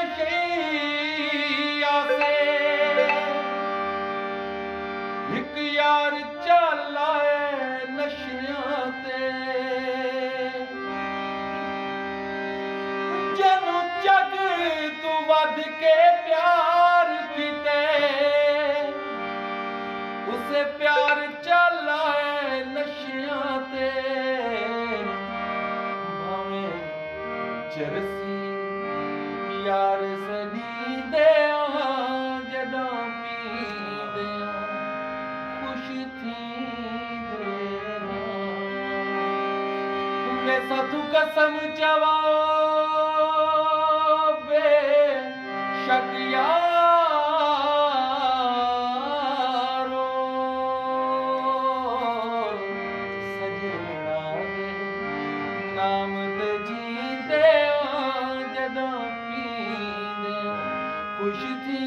नशैया से एक यार चला है नशियां ते जनु जग तू वध के प्यार कीते उसे प्यार चला है नशियां ते भावें चरसी यार सनी दे जदा पींदे खुश थी वे साधु कसम चवा बे शक यारो सजना दे नाम ते जींदे जदा पींदे खुश थी।